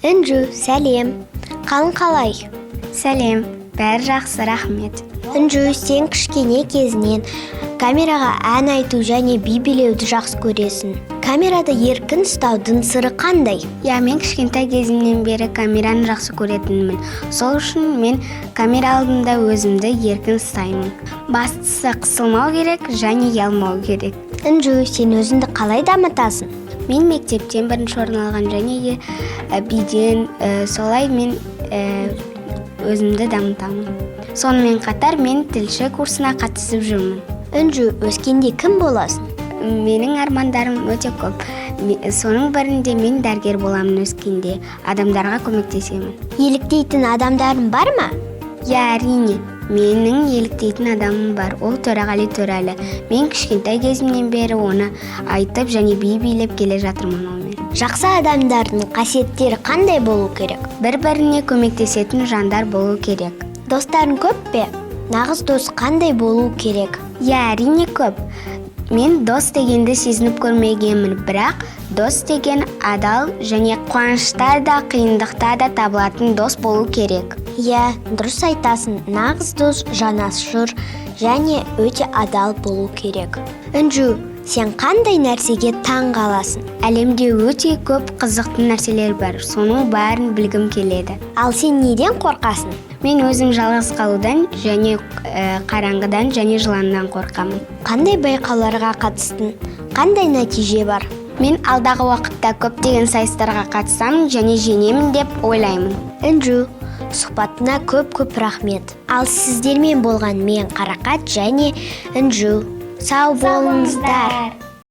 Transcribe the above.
Інжу, сәлем. Қалың қалай? Сәлем, бәрі жақсы, рахмет. Інжу, сен кішкене кезінен камераға ән айту және би билеуді жақсы көресің. Камерада еркін ұстаудың сыры қандай? Мен кішкентай кезімнен бері камераны жақсы көретінмін. Сол үшін мен камера алдында өзімді еркін ұстаймын. Бастысы қысылмау керек және ұялмау керек. Інжу, сен өзіңді қалай дамытасың? Мен мектептен бірінші орын алған және биден солай мен өзімді дамытамын. Сонымен қатар мен тілші курсына қатысып жүрмін. Інжу, өскенде кім боласың? Менің армандарым өте көп. Соның бірінде мен дәрігер боламын өскенде. Адамдарға көмектесемін. Еліктейтін адамдарың бар ма? Әрине. Менің еліктейтін адамым бар. Ол Төрағали Төрәлі. Мен кішкентай кезімнен бері оны айтып және би билеп келе жатырмын онымен. Жақсы адамдардың қасиеттері қандай болу керек? Бір-біріне көмектесетін жандар болу керек. Достарың көп пе? Нағыз дос қандай болу керек? Әрине көп. Мен дос дегенді сезініп көрмегенмін, бірақ дос деген адал және қуанышта да, қиындықта да табылатын дос болу керек. Дұрыс айтасың. Нағыз дос жанашыр және өте адал болу керек. Інжу, сен қандай нәрсеге таң қаласың? Әлемде өте көп қызықты нәрселер бар. Соның бәрін білгім келеді. Ал сен неден қорқасың? Мен өзім жалғыз қалудан және қараңғыдан және жыланнан қорқамын. Қандай байқауларға қатыстың? Қандай нәтиже бар? Мен алдағы уақытта көптеген сайыстарға қатысамын және жеңемін деп ойлаймын. Інжу, сұхбатына көп рахмет. Ал сіздермен болған мен Қарақат және Інжу. Сау болыңыздар.